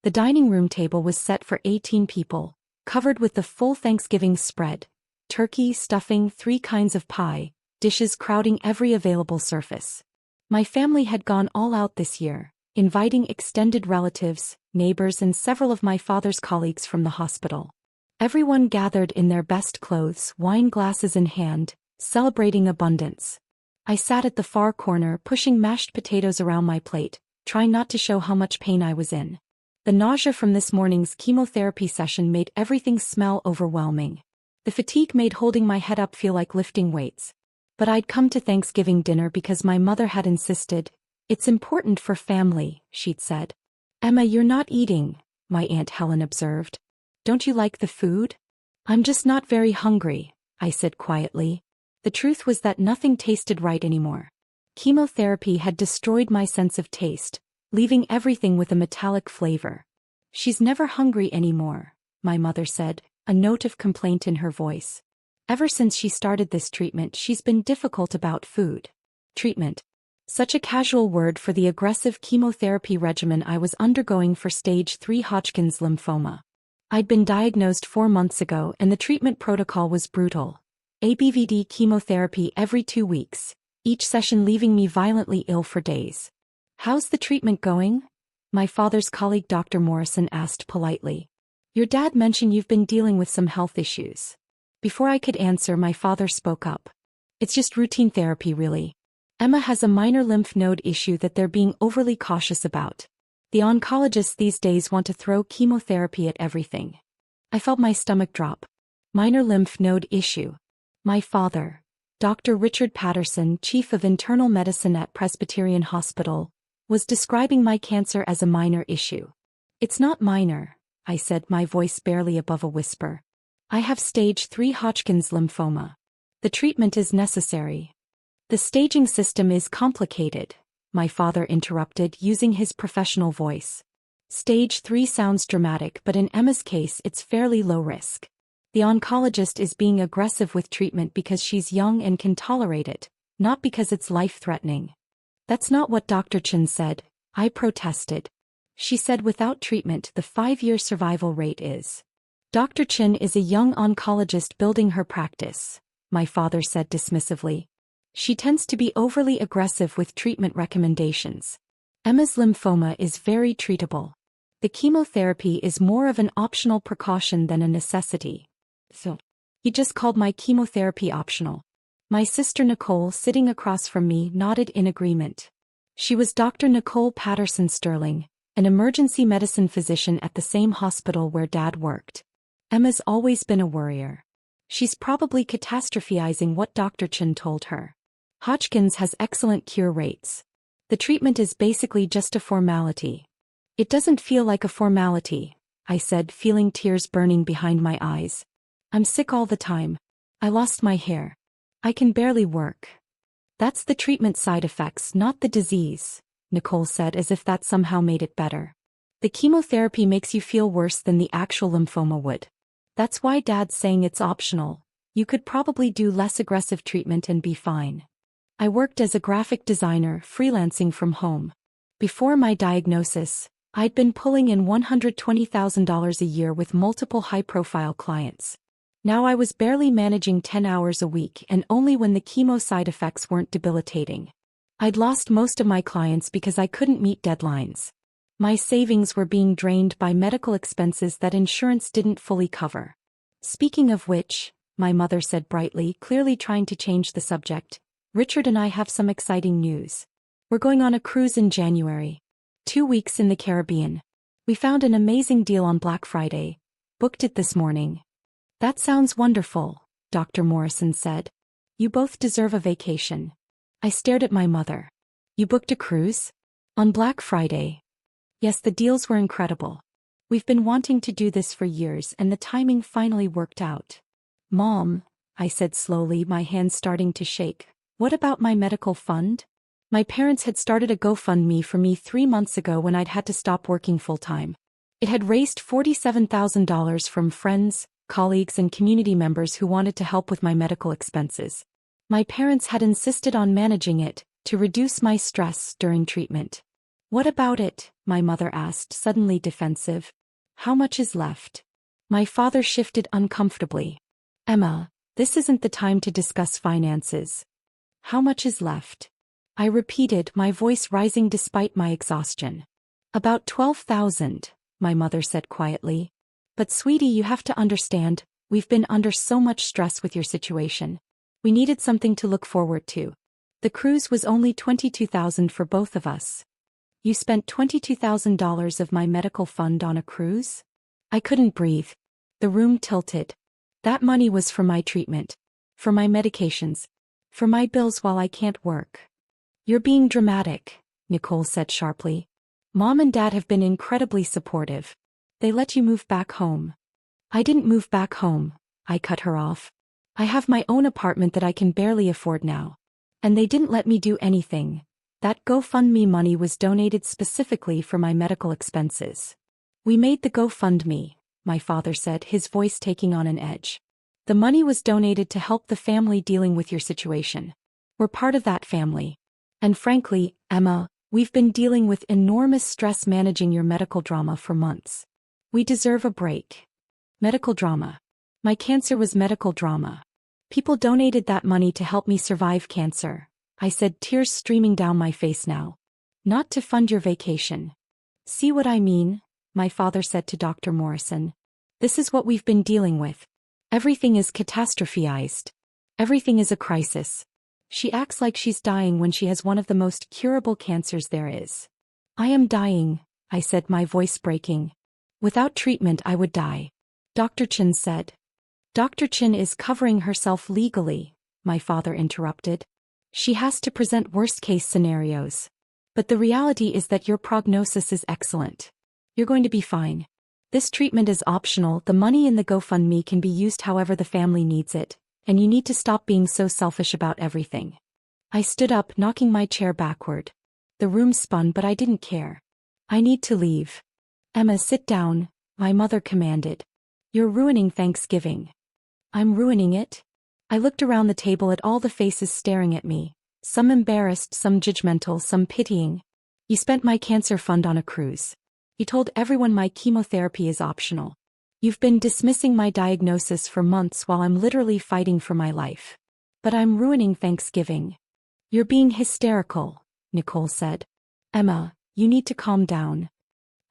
The dining room table was set for 18 people, covered with the full Thanksgiving spread: turkey, stuffing, 3 kinds of pie, dishes crowding every available surface. My family had gone all out this year, inviting extended relatives, neighbors, and several of my father's colleagues from the hospital. Everyone gathered in their best clothes, wine glasses in hand, celebrating abundance. I sat at the far corner, pushing mashed potatoes around my plate, trying not to show how much pain I was in. The nausea from this morning's chemotherapy session made everything smell overwhelming. The fatigue made holding my head up feel like lifting weights. But I'd come to Thanksgiving dinner because my mother had insisted. "It's important for family," she'd said. "Emma, you're not eating," my Aunt Helen observed. "Don't you like the food?" "I'm just not very hungry," I said quietly. The truth was that nothing tasted right anymore. Chemotherapy had destroyed my sense of taste, leaving everything with a metallic flavor. "She's never hungry anymore," my mother said, a note of complaint in her voice. "Ever since she started this treatment, she's been difficult about food." Treatment. Such a casual word for the aggressive chemotherapy regimen I was undergoing for stage III Hodgkin's lymphoma. I'd been diagnosed 4 months ago, and the treatment protocol was brutal. ABVD chemotherapy every 2 weeks, each session leaving me violently ill for days. "How's the treatment going?" my father's colleague Dr. Morrison asked politely. "Your dad mentioned you've been dealing with some health issues." Before I could answer, my father spoke up. "It's just routine therapy, really. Emma has a minor lymph node issue that they're being overly cautious about. The oncologists these days want to throw chemotherapy at everything." I felt my stomach drop. Minor lymph node issue. My father, Dr. Richard Patterson, chief of internal medicine at Presbyterian Hospital, was describing my cancer as a minor issue. "It's not minor," I said, my voice barely above a whisper. "I have stage III Hodgkin's lymphoma. The treatment is necessary." "The staging system is complicated," my father interrupted, using his professional voice. "Stage III sounds dramatic, but in Emma's case it's fairly low risk. The oncologist is being aggressive with treatment because she's young and can tolerate it, not because it's life-threatening." "That's not what Dr. Chen said," I protested. "She said without treatment the 5-year survival rate is." "Dr. Chen is a young oncologist building her practice," my father said dismissively. "She tends to be overly aggressive with treatment recommendations. Emma's lymphoma is very treatable. The chemotherapy is more of an optional precaution than a necessity." "So, he just called my chemotherapy optional." My sister Nicole, sitting across from me, nodded in agreement. She was Dr. Nicole Patterson Sterling, an emergency medicine physician at the same hospital where Dad worked. "Emma's always been a worrier. She's probably catastrophizing what Dr. Chen told her. Hodgkin's has excellent cure rates. The treatment is basically just a formality." "It doesn't feel like a formality," I said, feeling tears burning behind my eyes. "I'm sick all the time. I lost my hair. I can barely work." "That's the treatment side effects, not the disease," Nicole said, as if that somehow made it better. "The chemotherapy makes you feel worse than the actual lymphoma would. That's why Dad's saying it's optional. You could probably do less aggressive treatment and be fine." I worked as a graphic designer, freelancing from home. Before my diagnosis, I'd been pulling in $120,000 a year with multiple high-profile clients. Now I was barely managing 10 hours a week, and only when the chemo side effects weren't debilitating. I'd lost most of my clients because I couldn't meet deadlines. My savings were being drained by medical expenses that insurance didn't fully cover. "Speaking of which," my mother said brightly, clearly trying to change the subject, "Richard and I have some exciting news. We're going on a cruise in January. 2 weeks in the Caribbean. We found an amazing deal on Black Friday. Booked it this morning." "That sounds wonderful," Dr. Morrison said. "You both deserve a vacation." I stared at my mother. "You booked a cruise? On Black Friday?" "Yes, the deals were incredible. We've been wanting to do this for years, and the timing finally worked out." "Mom," I said slowly, my hands starting to shake, "what about my medical fund?" My parents had started a GoFundMe for me 3 months ago when I'd had to stop working full-time. It had raised $47,000 from friends, colleagues, and community members who wanted to help with my medical expenses. My parents had insisted on managing it, to reduce my stress during treatment. "What about it?" my mother asked, suddenly defensive. How much is left? My father shifted uncomfortably. Emma, this isn't the time to discuss finances. How much is left? I repeated, my voice rising despite my exhaustion. About 12,000, my mother said quietly. But sweetie, you have to understand, we've been under so much stress with your situation. We needed something to look forward to. The cruise was only $22,000 for both of us. You spent $22,000 of my medical fund on a cruise? I couldn't breathe. The room tilted. That money was for my treatment. For my medications. For my bills while I can't work. You're being dramatic, Nicole said sharply. Mom and Dad have been incredibly supportive. They let you move back home. I didn't move back home, I cut her off. I have my own apartment that I can barely afford now. And they didn't let me do anything. That GoFundMe money was donated specifically for my medical expenses. We made the GoFundMe, my father said, his voice taking on an edge. The money was donated to help the family dealing with your situation. We're part of that family. And frankly, Emma, we've been dealing with enormous stress managing your medical drama for months. We deserve a break. Medical drama. My cancer was medical drama. People donated that money to help me survive cancer, I said, tears streaming down my face now. Not to fund your vacation. See what I mean? My father said to Dr. Morrison. This is what we've been dealing with. Everything is catastrophized. Everything is a crisis. She acts like she's dying when she has one of the most curable cancers there is. I am dying, I said, my voice breaking. Without treatment I would die. Dr. Chin said. Dr. Chin is covering herself legally, my father interrupted. She has to present worst-case scenarios. But the reality is that your prognosis is excellent. You're going to be fine. This treatment is optional. The money in the GoFundMe can be used however the family needs it, and you need to stop being so selfish about everything. I stood up, knocking my chair backward. The room spun, but I didn't care. I need to leave. Emma, sit down, my mother commanded. You're ruining Thanksgiving. I'm ruining it? I looked around the table at all the faces staring at me, some embarrassed, some judgmental, some pitying. You spent my cancer fund on a cruise. You told everyone my chemotherapy is optional. You've been dismissing my diagnosis for months while I'm literally fighting for my life. But I'm ruining Thanksgiving. You're being hysterical, Nicole said. Emma, you need to calm down.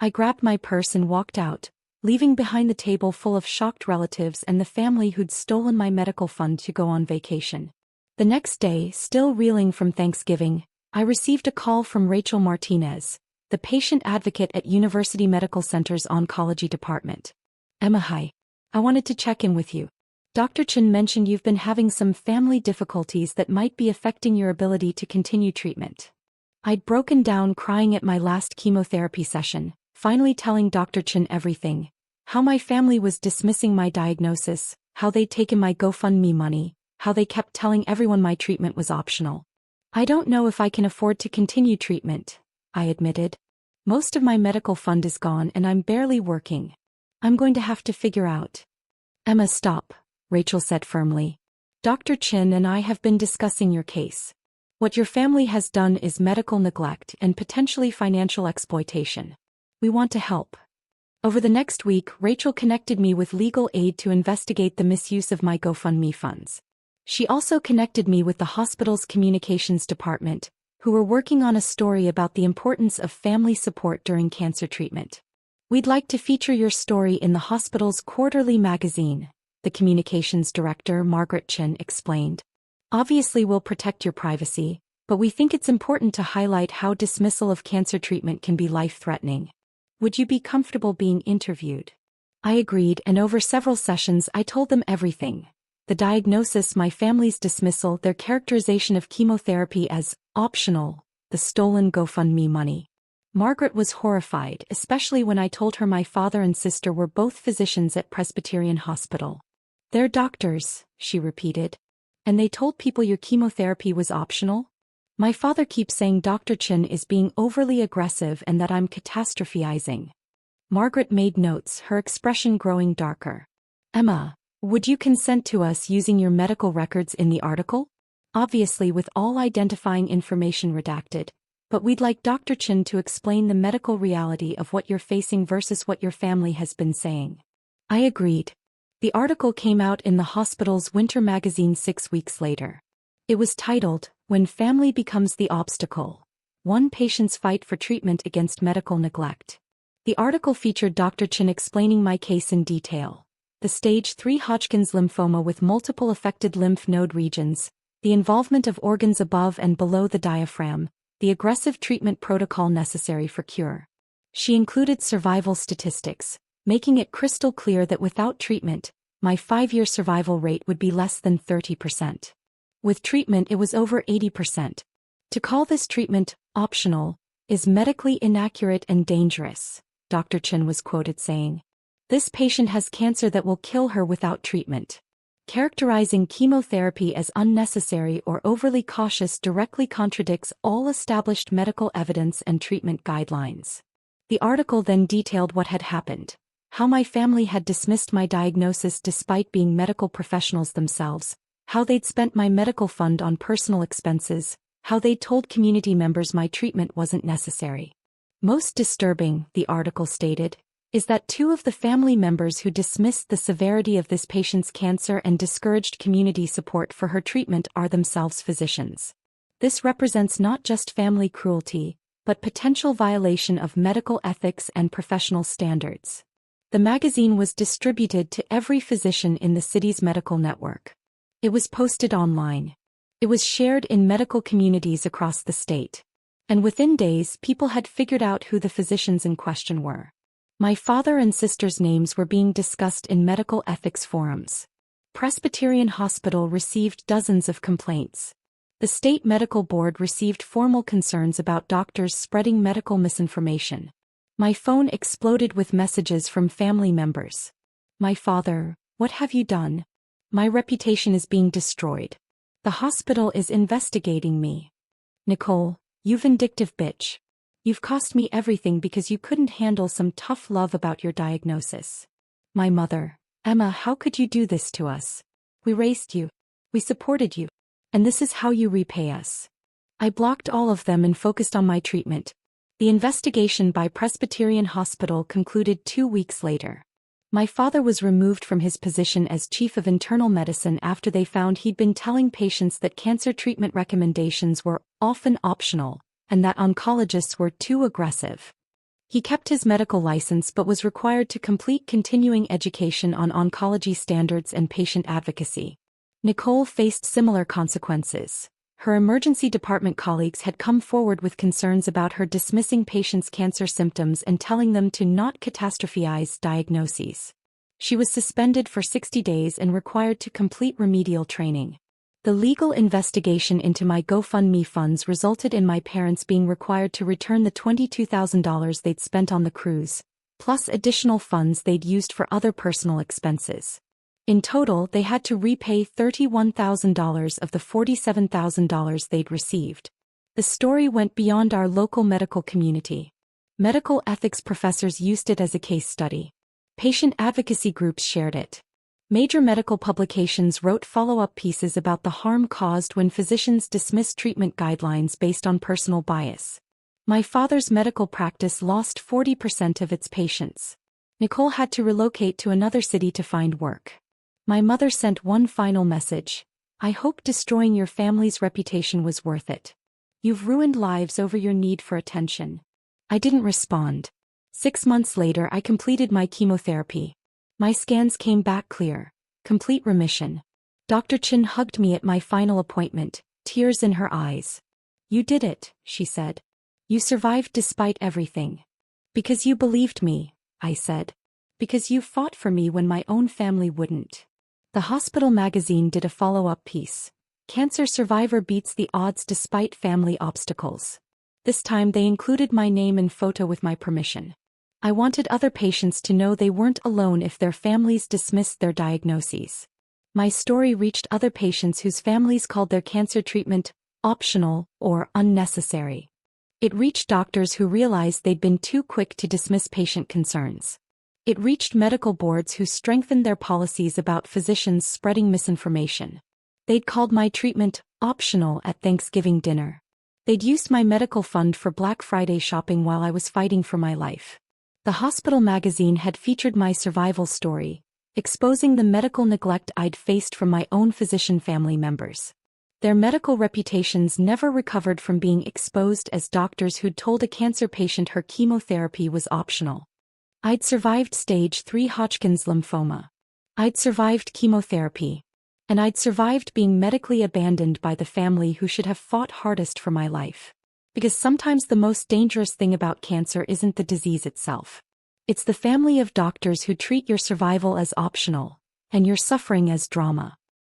I grabbed my purse and walked out, leaving behind the table full of shocked relatives and the family who'd stolen my medical fund to go on vacation. The next day, still reeling from Thanksgiving, I received a call from Rachel Martinez, the patient advocate at University Medical Center's oncology department. Emma, hi. I wanted to check in with you. Dr. Chin mentioned you've been having some family difficulties that might be affecting your ability to continue treatment. I'd broken down crying at my last chemotherapy session, finally telling Dr. Chin everything. How my family was dismissing my diagnosis, how they'd taken my GoFundMe money, how they kept telling everyone my treatment was optional. I don't know if I can afford to continue treatment, I admitted. Most of my medical fund is gone and I'm barely working. I'm going to have to figure out. Emma, stop, Rachel said firmly. Dr. Chin and I have been discussing your case. What your family has done is medical neglect and potentially financial exploitation. We want to help. Over the next week, Rachel connected me with legal aid to investigate the misuse of my GoFundMe funds. She also connected me with the hospital's communications department, who were working on a story about the importance of family support during cancer treatment. We'd like to feature your story in the hospital's quarterly magazine, the communications director, Margaret Chin, explained. Obviously, we'll protect your privacy, but we think it's important to highlight how dismissal of cancer treatment can be life-threatening. Would you be comfortable being interviewed? I agreed, and over several sessions I told them everything. The diagnosis, my family's dismissal, their characterization of chemotherapy as optional, the stolen GoFundMe money. Margaret was horrified, especially when I told her my father and sister were both physicians at Presbyterian Hospital. They're doctors, she repeated. And they told people your chemotherapy was optional? My father keeps saying Dr. Chin is being overly aggressive and that I'm catastrophizing. Margaret made notes, her expression growing darker. Emma, would you consent to us using your medical records in the article? Obviously with all identifying information redacted, but we'd like Dr. Chen to explain the medical reality of what you're facing versus what your family has been saying." I agreed. The article came out in the hospital's winter magazine 6 weeks later. It was titled, "When Family Becomes the Obstacle: One Patient's Fight for Treatment Against Medical Neglect." The article featured Dr. Chen explaining my case in detail: the stage III Hodgkin's lymphoma with multiple affected lymph node regions, the involvement of organs above and below the diaphragm, the aggressive treatment protocol necessary for cure. She included survival statistics, making it crystal clear that without treatment, my 5-year survival rate would be less than 30%. With treatment it was over 80%. To call this treatment optional is medically inaccurate and dangerous, Dr. Chen was quoted saying. This patient has cancer that will kill her without treatment. Characterizing chemotherapy as unnecessary or overly cautious directly contradicts all established medical evidence and treatment guidelines. The article then detailed what had happened: how my family had dismissed my diagnosis despite being medical professionals themselves, how they'd spent my medical fund on personal expenses, how they'd told community members my treatment wasn't necessary. Most disturbing, the article stated, is that 2 of the family members who dismissed the severity of this patient's cancer and discouraged community support for her treatment are themselves physicians. This represents not just family cruelty, but potential violation of medical ethics and professional standards. The magazine was distributed to every physician in the city's medical network. It was posted online. It was shared in medical communities across the state. And within days, people had figured out who the physicians in question were. My father and sister's names were being discussed in medical ethics forums. Presbyterian Hospital received dozens of complaints. The state medical board received formal concerns about doctors spreading medical misinformation. My phone exploded with messages from family members. "My father, what have you done? My reputation is being destroyed. The hospital is investigating me. Nicole, you vindictive bitch. You've cost me everything because you couldn't handle some tough love about your diagnosis. My mother, Emma, how could you do this to us? We raised you. We supported you. And this is how you repay us." I blocked all of them and focused on my treatment. The investigation by Presbyterian Hospital concluded 2 weeks later. My father was removed from his position as chief of internal medicine after they found he'd been telling patients that cancer treatment recommendations were often optional, and that oncologists were too aggressive. He kept his medical license but was required to complete continuing education on oncology standards and patient advocacy. Nicole faced similar consequences. Her emergency department colleagues had come forward with concerns about her dismissing patients' cancer symptoms and telling them to not catastrophize diagnoses. She was suspended for 60 days and required to complete remedial training. The legal investigation into my GoFundMe funds resulted in my parents being required to return the $22,000 they'd spent on the cruise, plus additional funds they'd used for other personal expenses. In total, they had to repay $31,000 of the $47,000 they'd received. The story went beyond our local medical community. Medical ethics professors used it as a case study. Patient advocacy groups shared it. Major medical publications wrote follow-up pieces about the harm caused when physicians dismissed treatment guidelines based on personal bias. My father's medical practice lost 40% of its patients. Nicole had to relocate to another city to find work. My mother sent one final message: "I hope destroying your family's reputation was worth it. You've ruined lives over your need for attention." I didn't respond. 6 months later I completed my chemotherapy. My scans came back clear. Complete remission. Dr. Chen hugged me at my final appointment, tears in her eyes. "You did it," she said. "You survived despite everything. Because you believed me," I said. "Because you fought for me when my own family wouldn't." The hospital magazine did a follow-up piece. Cancer survivor beats the odds despite family obstacles. This time they included my name and photo with my permission. I wanted other patients to know they weren't alone if their families dismissed their diagnoses. My story reached other patients whose families called their cancer treatment optional or unnecessary. It reached doctors who realized they'd been too quick to dismiss patient concerns. It reached medical boards who strengthened their policies about physicians spreading misinformation. They'd called my treatment optional at Thanksgiving dinner. They'd used my medical fund for Black Friday shopping while I was fighting for my life. The hospital magazine had featured my survival story, exposing the medical neglect I'd faced from my own physician family members. Their medical reputations never recovered from being exposed as doctors who'd told a cancer patient her chemotherapy was optional. I'd survived stage III Hodgkin's lymphoma. I'd survived chemotherapy. And I'd survived being medically abandoned by the family who should have fought hardest for my life. Because sometimes the most dangerous thing about cancer isn't the disease itself. It's the family of doctors who treat your survival as optional, and your suffering as drama.